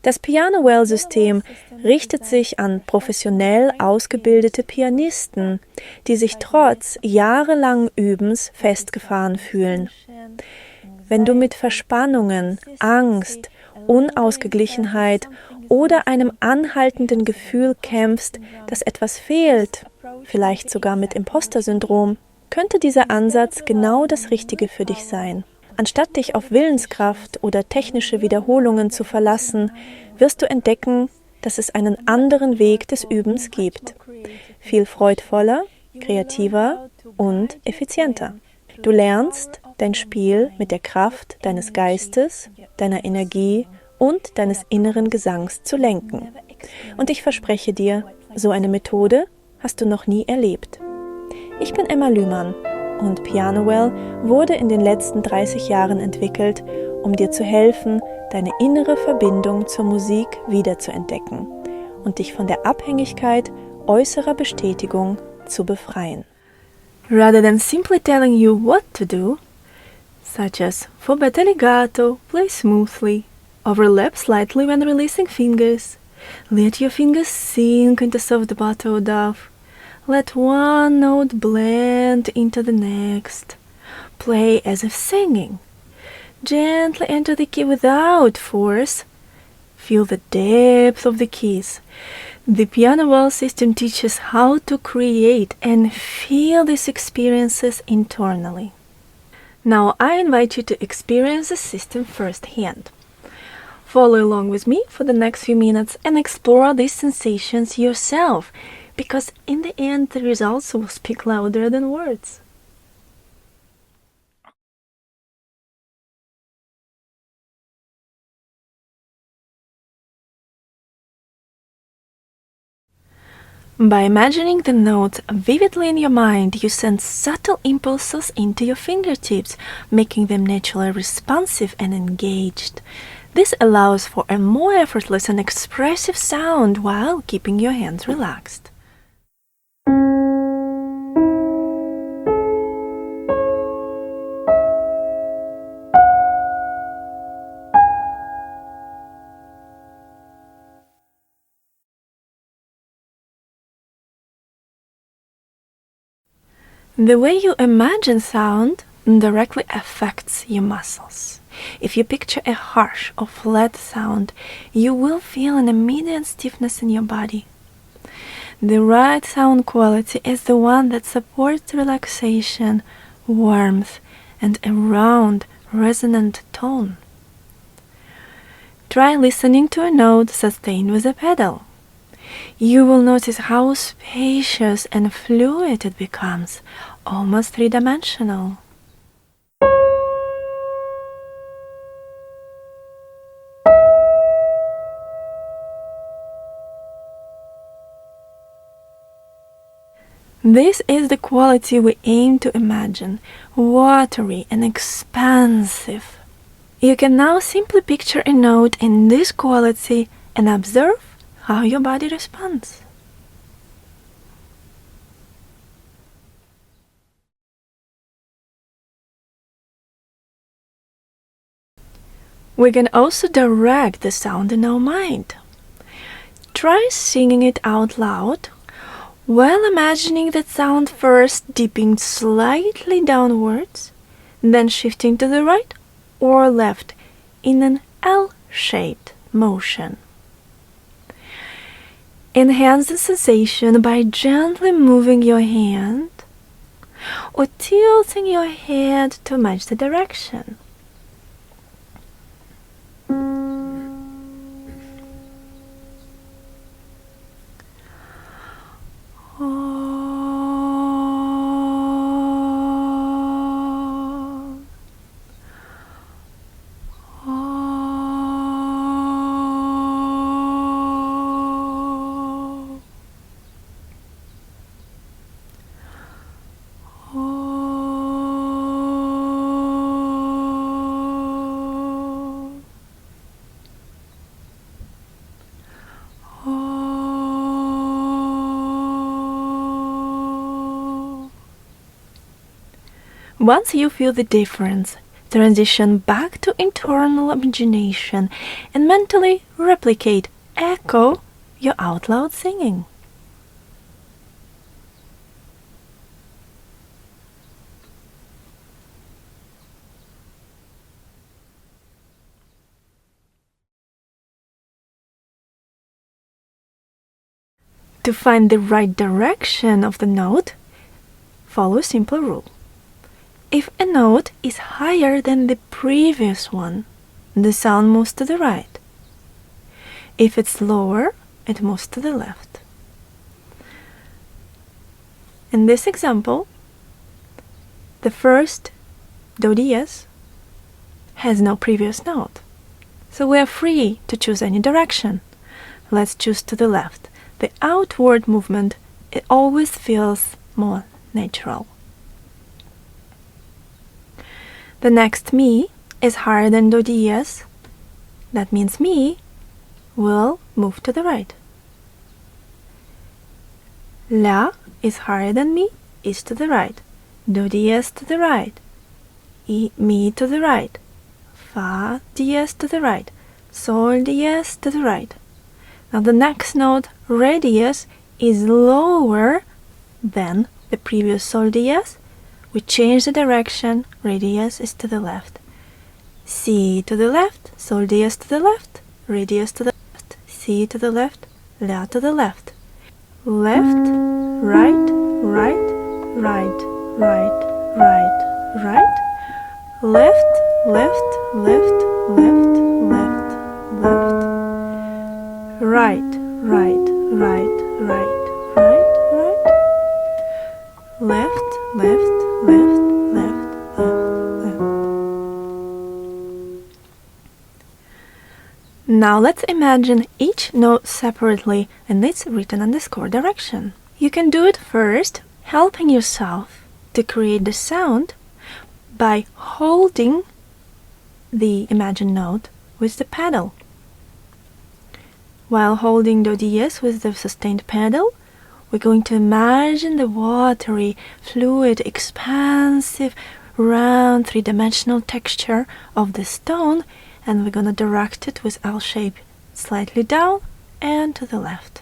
Das PianoWell-System richtet sich an professionell ausgebildete Pianisten, die sich trotz jahrelangen Übens festgefahren fühlen. Wenn du mit Verspannungen, Angst, Unausgeglichenheit oder einem anhaltenden Gefühl kämpfst, dass etwas fehlt, vielleicht sogar mit Imposter-Syndrom, könnte dieser Ansatz genau das Richtige für dich sein. Anstatt dich auf Willenskraft oder technische Wiederholungen zu verlassen, wirst du entdecken, dass es einen anderen Weg des Übens gibt. Viel freudvoller, kreativer und effizienter. Du lernst, dein Spiel mit der Kraft deines Geistes, deiner Energie und deines inneren Gesangs zu lenken. Und ich verspreche dir, so eine Methode hast du noch nie erlebt. Ich bin Emma Lühmann. Und PianoWell wurde in den letzten 30 Jahren entwickelt, um dir zu helfen, deine innere Verbindung zur Musik wiederzuentdecken und dich von der Abhängigkeit äußerer Bestätigung zu befreien. Rather than simply telling you what to do, such as forbetter legato, play smoothly, overlap slightly when releasing fingers, let your fingers sink into soft bato dove, let one note blend into the next. Play as if singing. Gently enter the key without force. Feel the depth of the keys. The PianoWell-System teaches how to create and feel these experiences internally. Now I invite you to experience the system firsthand. Follow along with me for the next few minutes and explore these sensations yourself, because in the end the results will speak louder than words. By imagining the notes vividly in your mind, you send subtle impulses into your fingertips, making them naturally responsive and engaged. This allows for a more effortless and expressive sound while keeping your hands relaxed. The way you imagine sound directly affects your muscles. If you picture a harsh or flat sound, you will feel an immediate stiffness in your body. The right sound quality is the one that supports relaxation, warmth, and a round, resonant tone. Try listening to a note sustained with a pedal. You will notice how spacious and fluid it becomes, almost three-dimensional. This is the quality we aim to imagine, watery and expansive. You can now simply picture a note in this quality and observe how your body responds. We can also direct the sound in our mind. Try singing it out loud while imagining that sound first dipping slightly downwards, then shifting to the right or left in an L-shaped motion. Enhance the sensation by gently moving your hand or tilting your head to match the direction. Once you feel the difference, Transition back to internal imagination and mentally replicate, echo your out loud singing. To find the right direction of the note, follow a simple rule. If a note is higher than the previous one, the sound moves to the right. If it's lower, it moves to the left. In this example, the first do diez has no previous note, so we are free to choose any direction. Let's choose to the left. The outward movement, it always feels more natural. The next mi is higher than do diez. That means mi will move to the right. La is higher than mi, is to the right. Do diez to the right. Mi to the right. Fa diez to the right. Sol diez to the right. Now the next note, re diez, is lower than the previous sol diez. We change the direction, re diez is to the left. Si to the left, sol diez to the left, re diez to the left, si to the left, la to the left. Left, right, right, right, right, right, right. Left, left, left, left, left, left. Right, right, right, right, right, right. Left, left, left, left, left, left. Now let's imagine each note separately and its written on the score direction. You can do it first, helping yourself to create the sound by holding the imagined note with the pedal. While holding do diez with the sustained pedal, we're going to imagine the watery, fluid, expansive, round, three-dimensional texture of the stone, and we're going to direct it with L shape slightly down and to the left.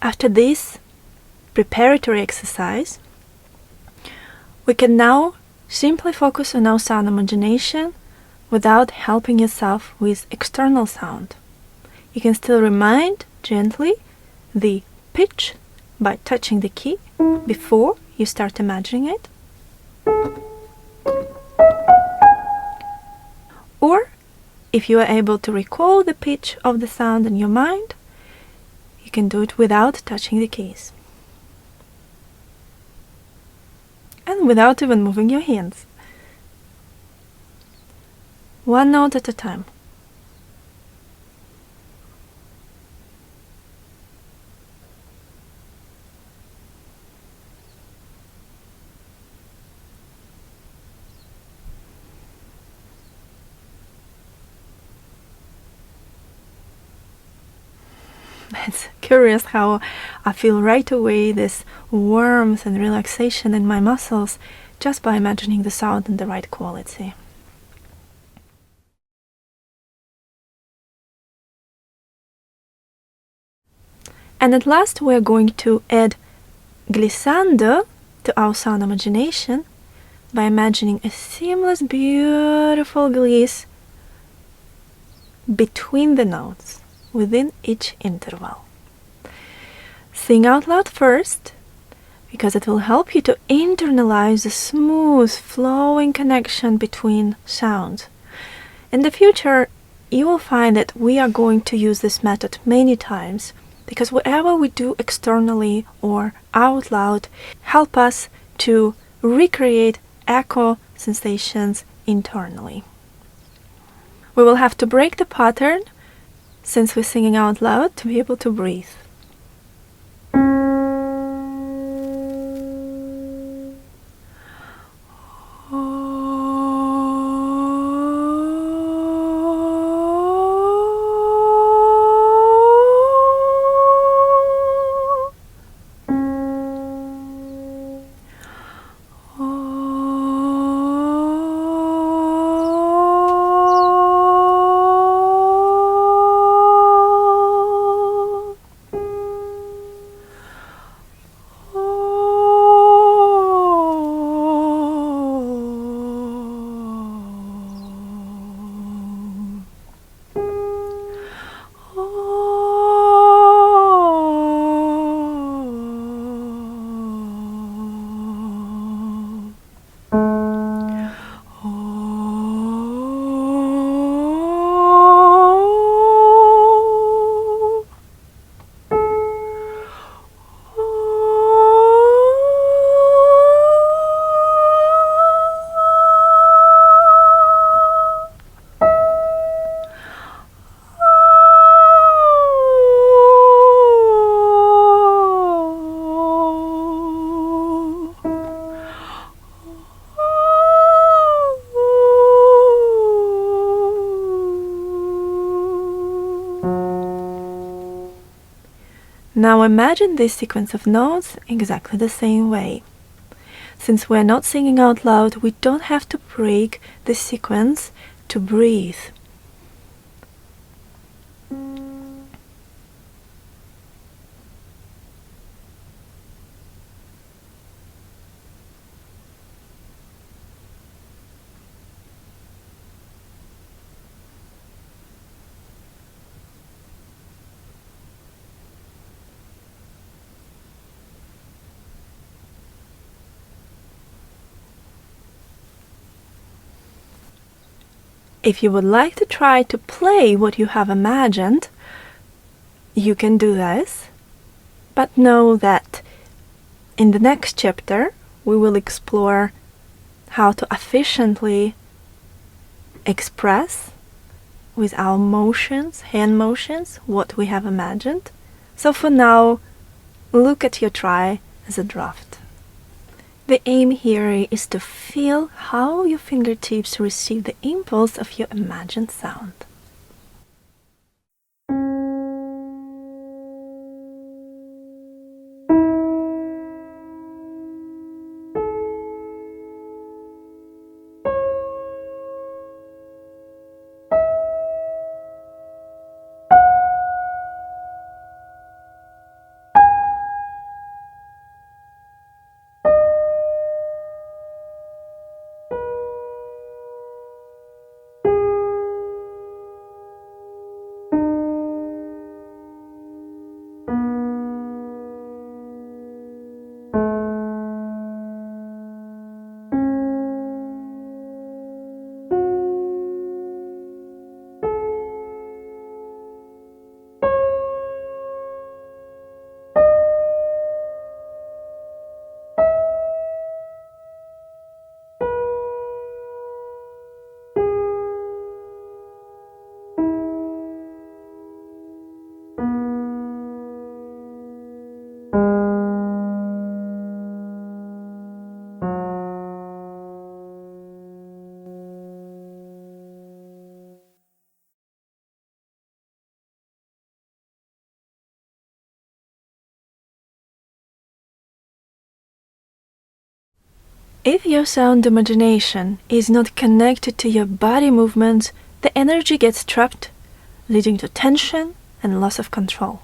After this preparatory exercise, we can now simply focus on our sound imagination without helping yourself with external sound. You can still remind gently the pitch by touching the key before you start imagining it. Or, if you are able to recall the pitch of the sound in your mind, you can do it without touching the keys. And without even moving your hands. One note at a time. It's curious how I feel right away this warmth and relaxation in my muscles just by imagining the sound in the right quality. And at last we're going to add glissando to our sound imagination by imagining a seamless, beautiful gliss between the notes, within each interval. Sing out loud first, because it will help you to internalize the smooth, flowing connection between sounds. In the future, you will find that we are going to use this method many times, because whatever we do externally or out loud help us to recreate echo sensations internally. We will have to break the pattern, since we're singing out loud, to be able to breathe. Now imagine this sequence of notes exactly the same way. Since we're not singing out loud, we don't have to break the sequence to breathe. If you would like to try to play what you have imagined, you can do this, but know that in the next chapter we will explore how to efficiently express with our motions, hand motions, what we have imagined. So for now, look at your try as a draft. The aim here is to feel how your fingertips receive the impulse of your imagined sound. If your sound imagination is not connected to your body movements, the energy gets trapped, leading to tension and loss of control.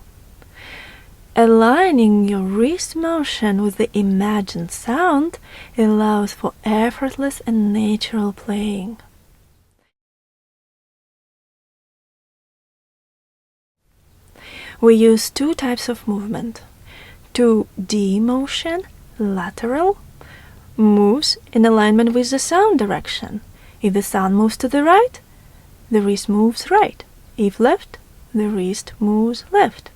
Aligning your wrist motion with the imagined sound allows for effortless and natural playing. We use two types of movement. 2D motion, lateral, moves in alignment with the sound direction. If the sound moves to the right, the wrist moves right. If left, the wrist moves left.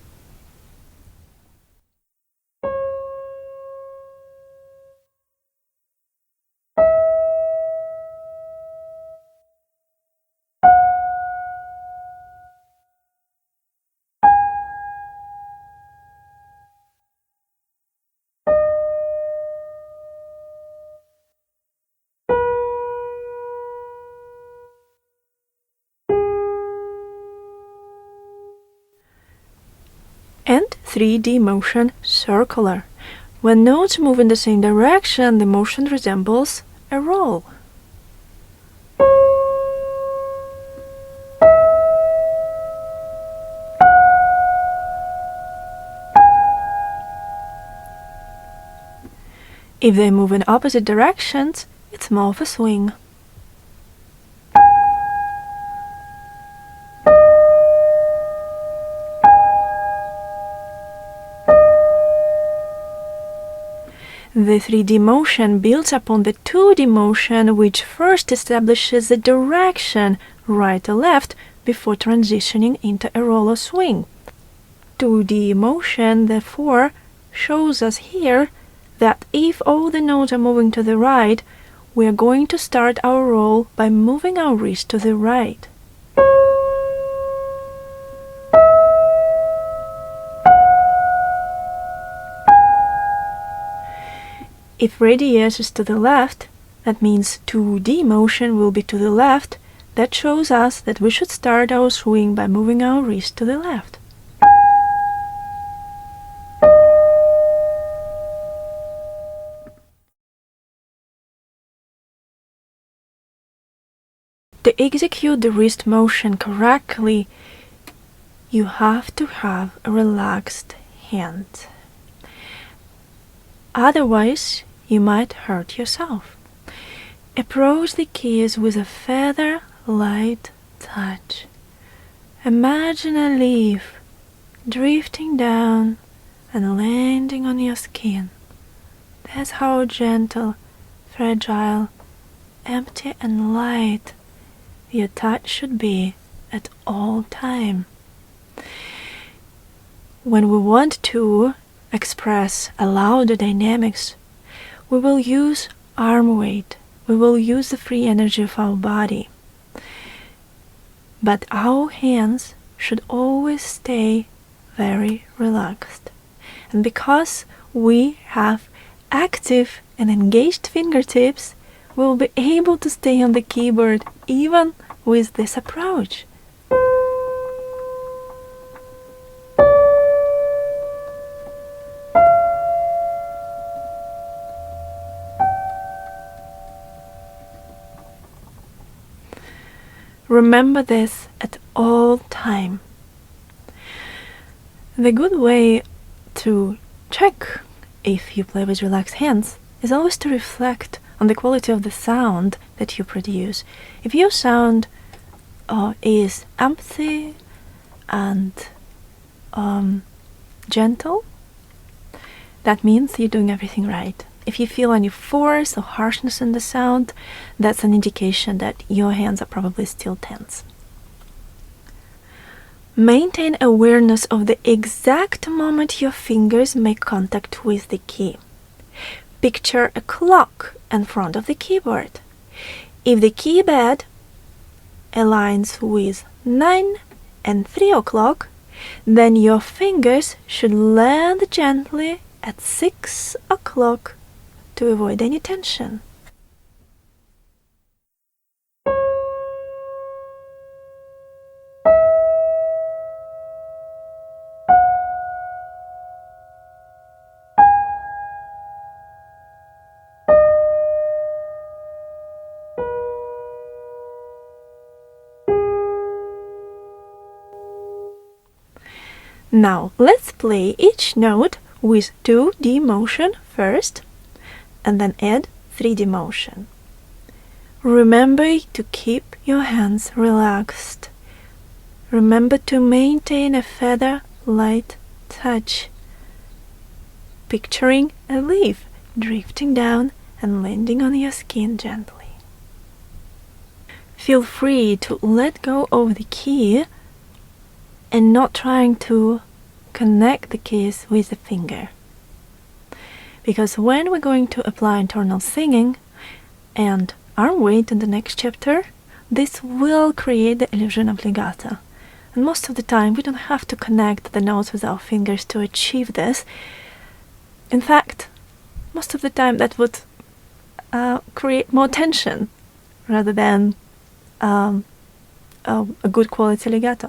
And 3D motion, circular. When notes move in the same direction, the motion resembles a roll. If they move in opposite directions, it's more of a swing. The 3D motion builds upon the 2D motion, which first establishes the direction right or left before transitioning into a roll or swing. 2D motion, therefore, shows us here that if all the notes are moving to the right, we are going to start our roll by moving our wrist to the right. If radius is to the left, that means 2D motion will be to the left. That shows us that we should start our swing by moving our wrist to the left. To execute the wrist motion correctly, you have to have a relaxed hand. Otherwise, you might hurt yourself. Approach the keys with a feather light touch. Imagine a leaf drifting down and landing on your skin. That's how gentle, fragile, empty and light your touch should be at all time. When we want to express a louder dynamics, we will use arm weight. We will use the free energy of our body. But our hands should always stay very relaxed. And because we have active and engaged fingertips, we will be able to stay on the keyboard even with this approach. Remember this at all time. The good way to check if you play with relaxed hands is always to reflect on the quality of the sound that you produce. If your sound is empty and gentle, that means you're doing everything right. If you feel any force or harshness in the sound, that's an indication that your hands are probably still tense. Maintain awareness of the exact moment your fingers make contact with the key. Picture a clock in front of the keyboard. If the keypad aligns with 9 and 3 o'clock, then your fingers should land gently at 6 o'clock to avoid any tension. Now let's play each note with 2D motion first, and then add 3D motion. Remember to keep your hands relaxed. Remember to maintain a feather-light touch, picturing a leaf drifting down and landing on your skin gently. Feel free to let go of the key and not trying to connect the keys with the finger. Because when we're going to apply internal singing and arm weight in the next chapter, this will create the illusion of legato. And most of the time we don't have to connect the notes with our fingers to achieve this. In fact, most of the time that would create more tension rather than a good quality legato.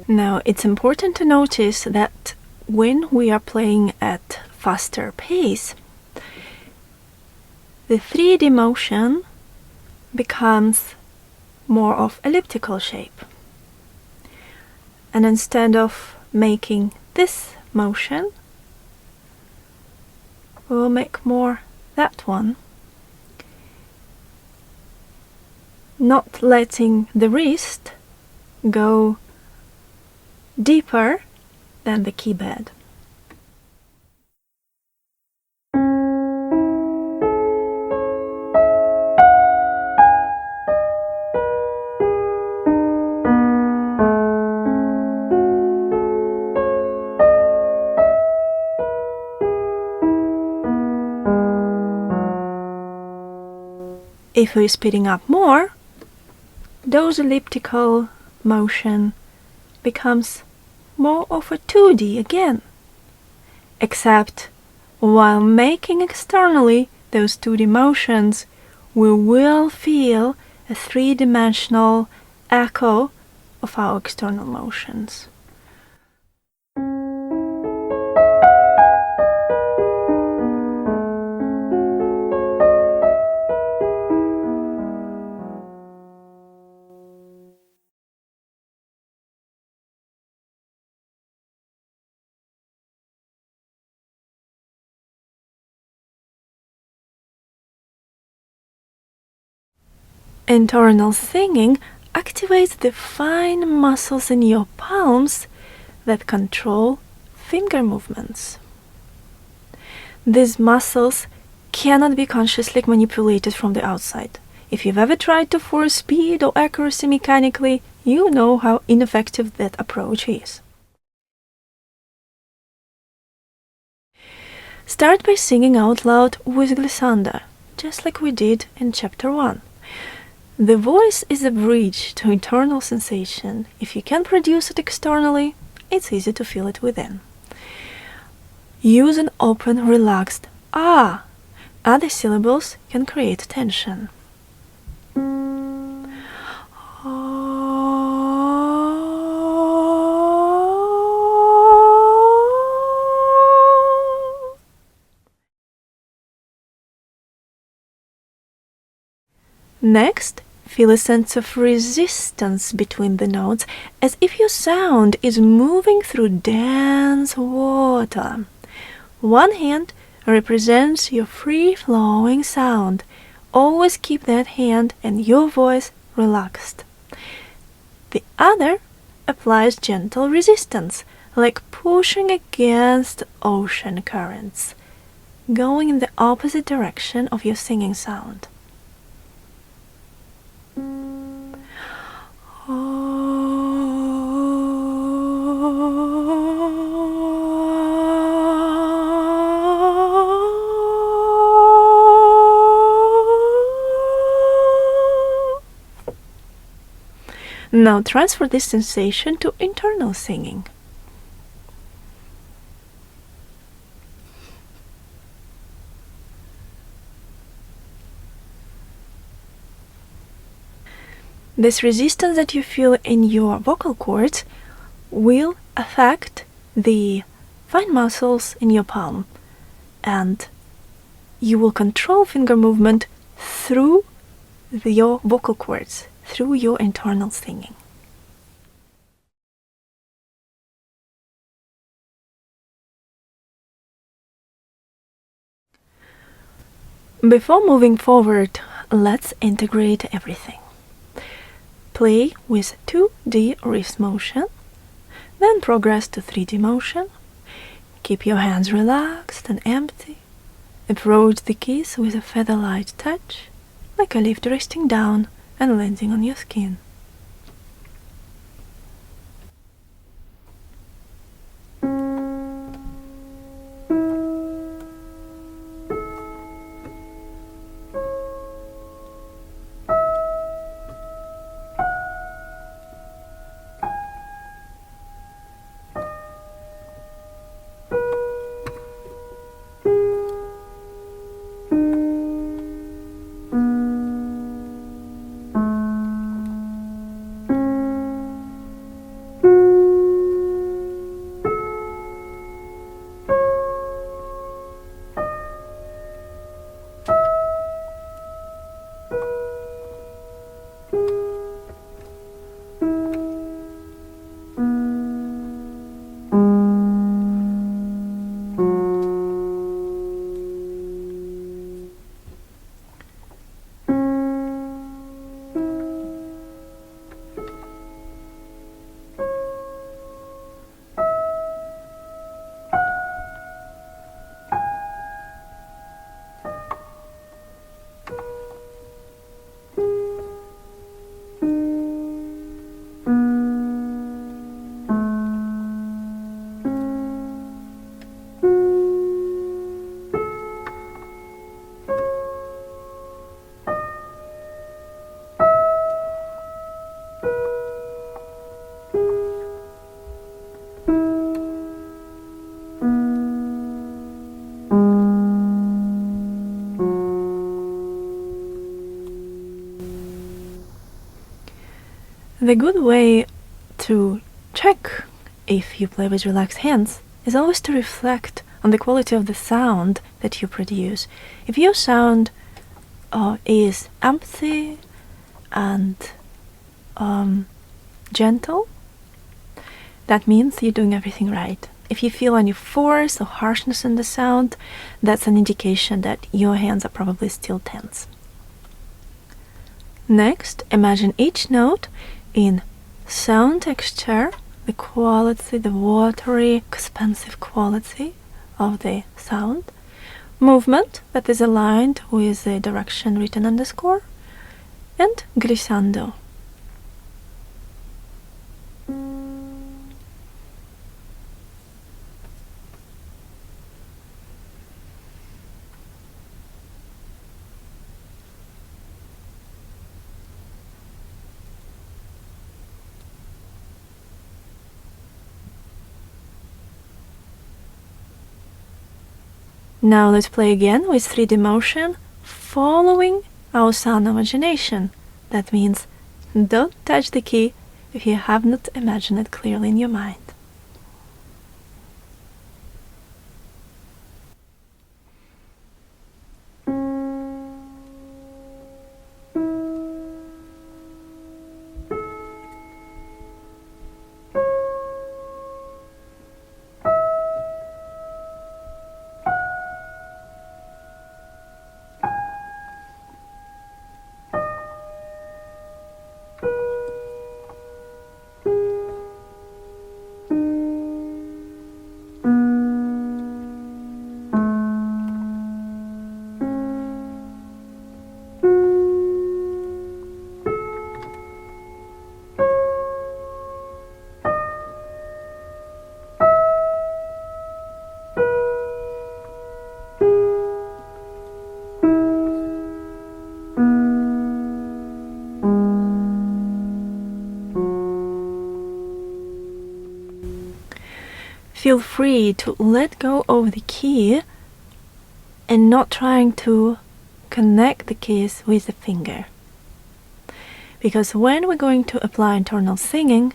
Now, it's important to notice that when we are playing at faster pace, the 3D motion becomes more of elliptical shape. And instead of making this motion, we'll make more that one. Not letting the wrist go deeper than the keypad. If we're speeding up more, those elliptical motion becomes more of a 2D again. Except while making externally those 2D motions, we will feel a 3-dimensional echo of our external motions. Internal singing activates the fine muscles in your palms that control finger movements. These muscles cannot be consciously manipulated from the outside. If you've ever tried to force speed or accuracy mechanically, you know how ineffective that approach is. Start by singing out loud with glissando, just like we did in Chapter 1. The voice is a bridge to internal sensation. If you can produce it externally, it's easy to feel it within. Use an open, relaxed ah. Other syllables can create tension. Next, feel a sense of resistance between the notes, as if your sound is moving through dense water. One hand represents your free-flowing sound. Always keep that hand and your voice relaxed. The other applies gentle resistance, like pushing against ocean currents, going in the opposite direction of your singing sound. Now transfer this sensation to internal singing. This resistance that you feel in your vocal cords will affect the fine muscles in your palm, and you will control finger movement through your vocal cords, through your internal singing. Before moving forward, let's integrate everything. Play with 2D wrist motion, then progress to 3D motion. Keep your hands relaxed and empty. Approach the keys with a feather-light touch, like a leaf resting down and landing on your skin. The good way to check if you play with relaxed hands is always to reflect on the quality of the sound that you produce. If your sound is empty and gentle, that means you're doing everything right. If you feel any force or harshness in the sound, that's an indication that your hands are probably still tense. Next, imagine each note in sound texture, the quality, the watery, expansive quality of the sound, movement that is aligned with the direction written on the score, and glissando. Now let's play again with 3D motion, following our sound imagination. That means don't touch the key if you have not imagined it clearly in your mind. Feel free to let go of the key and not trying to connect the keys with the finger. Because when we're going to apply internal singing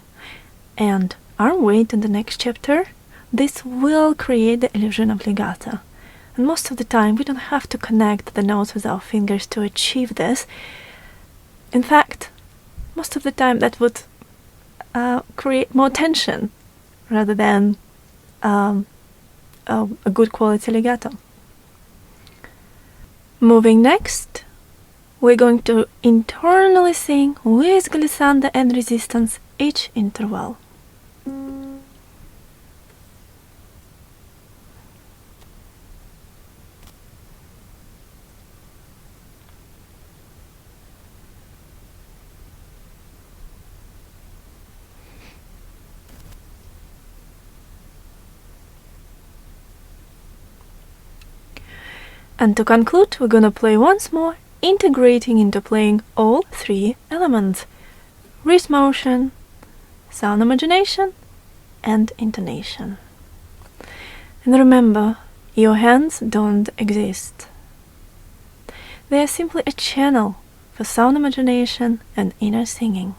and arm weight in the next chapter, this will create the illusion of legato. And most of the time we don't have to connect the notes with our fingers to achieve this. In fact, most of the time that would create more tension rather than a good quality legato. Moving next, we're going to internally sing with glissando and resistance each interval. And to conclude, we're gonna play once more, integrating into playing all 3 elements: wrist motion, sound imagination, and intonation. And remember, your hands don't exist. They are simply a channel for sound imagination and inner singing.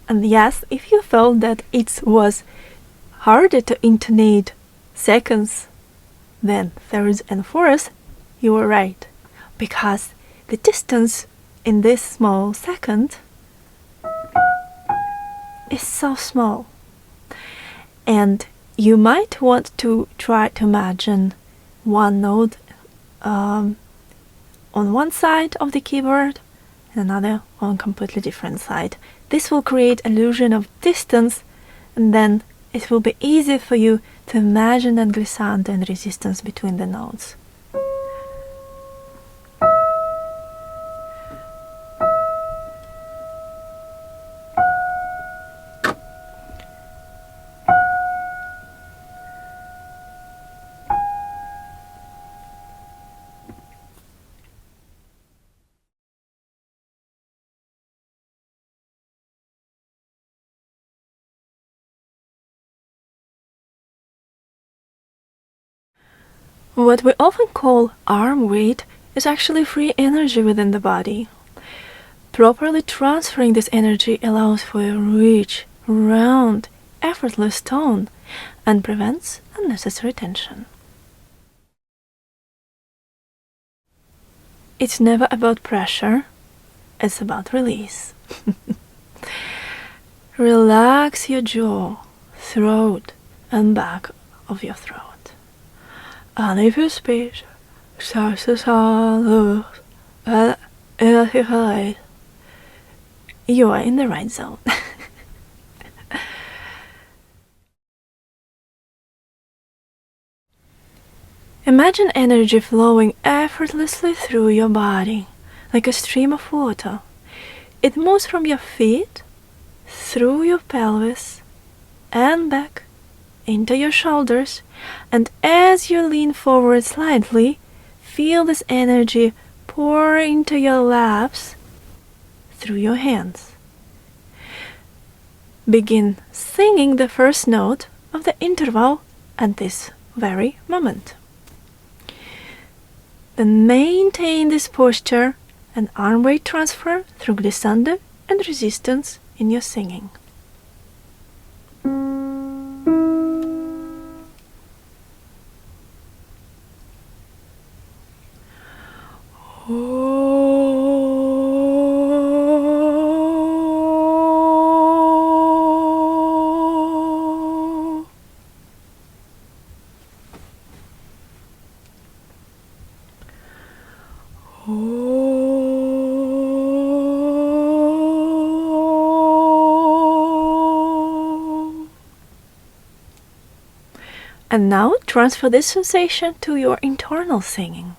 And yes, if you felt that it was harder to intonate seconds than thirds and fourths, you were right. Because the distance in this small second is so small. And you might want to try to imagine one note on one side of the keyboard and another on a completely different side. This will create illusion of distance, and then it will be easier for you to imagine that glissando and resistance between the notes. What we often call arm weight is actually free energy within the body. Properly transferring this energy allows for a rich, round, effortless tone and prevents unnecessary tension. It's never about pressure, it's about release. Relax your jaw, throat, and back of your throat. And if you speak, you are in the right zone. Imagine energy flowing effortlessly through your body, like a stream of water. It moves from your feet, through your pelvis, and back, into your shoulders, and as you lean forward slightly, feel this energy pour into your laps through your hands. Begin singing the first note of the interval at this very moment. Then maintain this posture and arm weight transfer through glissando and resistance in your singing. And now transfer this sensation to your internal singing.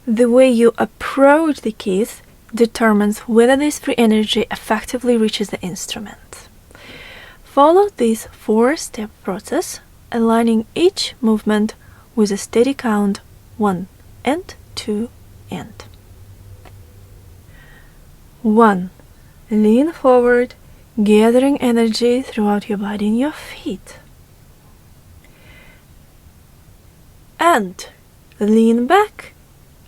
The way you approach the keys determines whether this free energy effectively reaches the instrument. Follow this 4-step process, aligning each movement with a steady count 1 and 2 and. 1. Lean forward, gathering energy throughout your body and your feet. And lean back,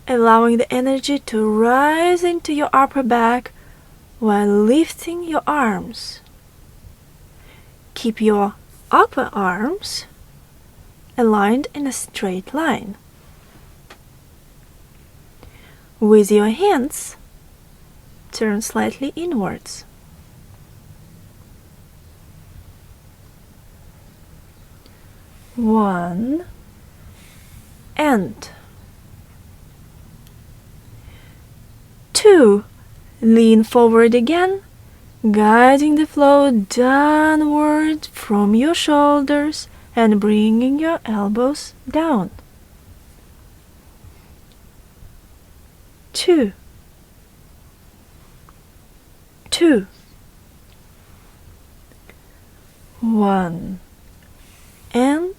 allowing the energy to rise into your upper back while lifting your arms. Keep your upper arms aligned in a straight line. With your hands, turn slightly inwards. One and 2. Lean forward again, guiding the flow downward from your shoulders and bringing your elbows down. 2. 2. 1 and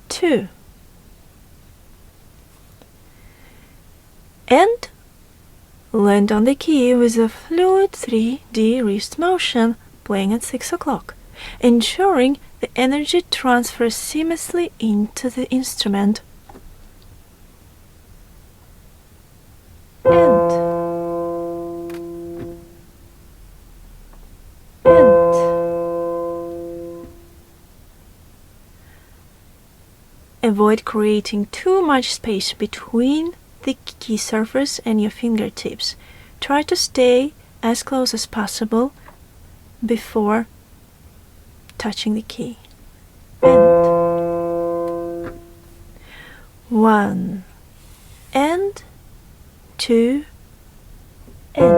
2. And land on the key with a fluid 3D wrist motion playing at 6 o'clock, ensuring the energy transfers seamlessly into the instrument. And avoid creating too much space between the key surface and your fingertips. Try to stay as close as possible before touching the key. And 1 and 2 and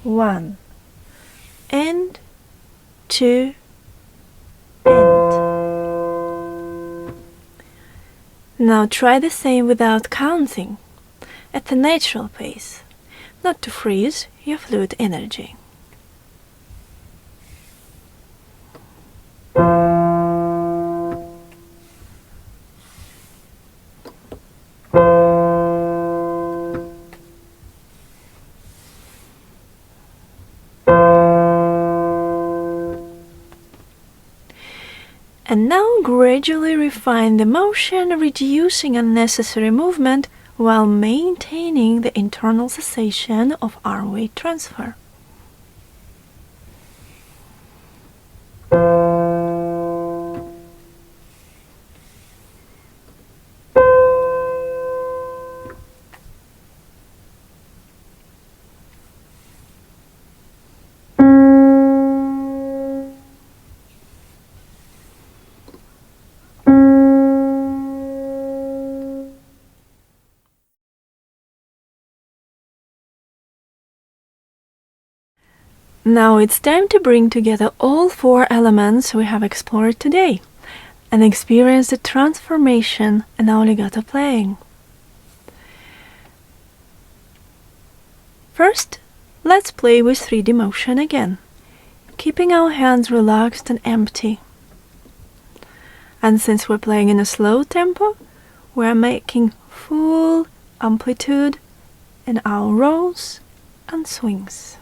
1 and 2 and. Now try the same without counting, at the natural pace, not to freeze your fluid energy. And now gradually refine the motion, reducing unnecessary movement while maintaining the internal sensation of arm weight transfer. Now it's time to bring together all 4 elements we have explored today and experience the transformation in our legato playing. First, let's play with 3D motion again, keeping our hands relaxed and empty. And since we're playing in a slow tempo, we're making full amplitude in our rolls and swings.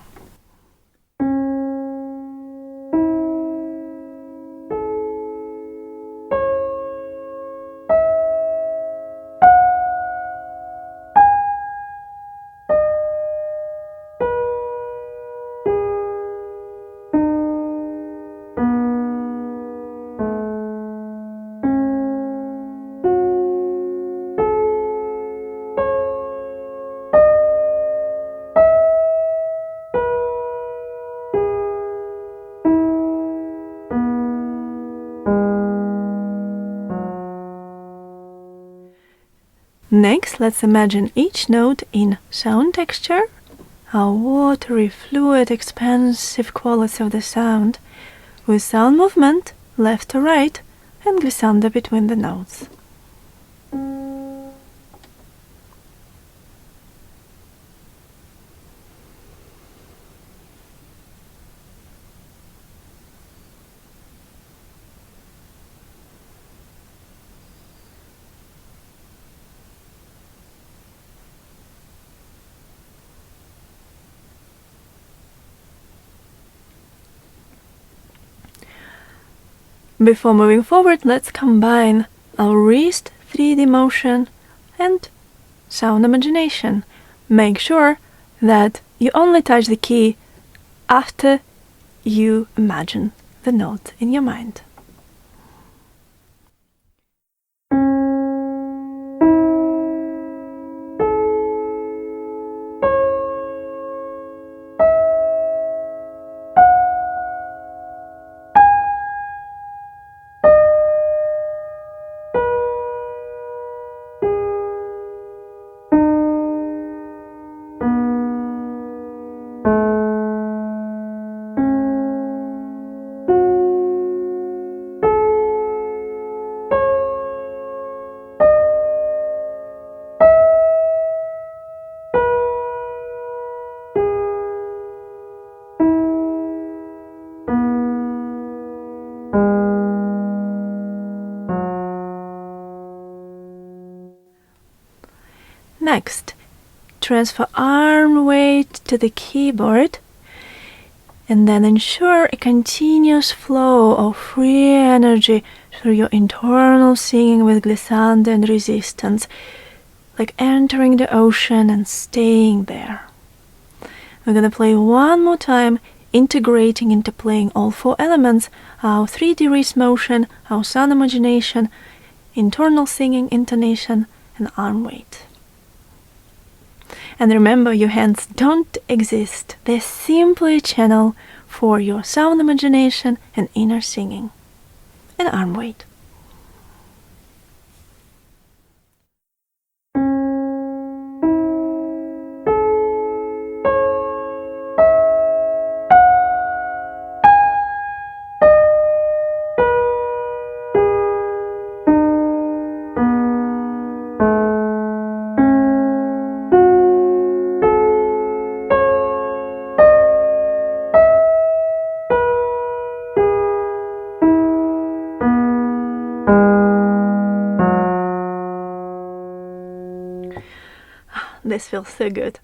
Next, let's imagine each note in sound texture, a watery, fluid, expansive quality of the sound, with sound movement left to right and glissando between the notes. Before moving forward, let's combine our wrist 3D motion and sound imagination. Make sure that you only touch the key after you imagine the note in your mind. Next, transfer arm weight to the keyboard and then ensure a continuous flow of free energy through your internal singing with glissando and resistance, like entering the ocean and staying there. We're gonna play one more time, integrating into playing all 4 elements, our 3D wrist motion, our sound imagination, internal singing, intonation, and arm weight. And remember, your hands don't exist. They're simply a channel for your sound imagination and inner singing. And arm weight. This feels so good.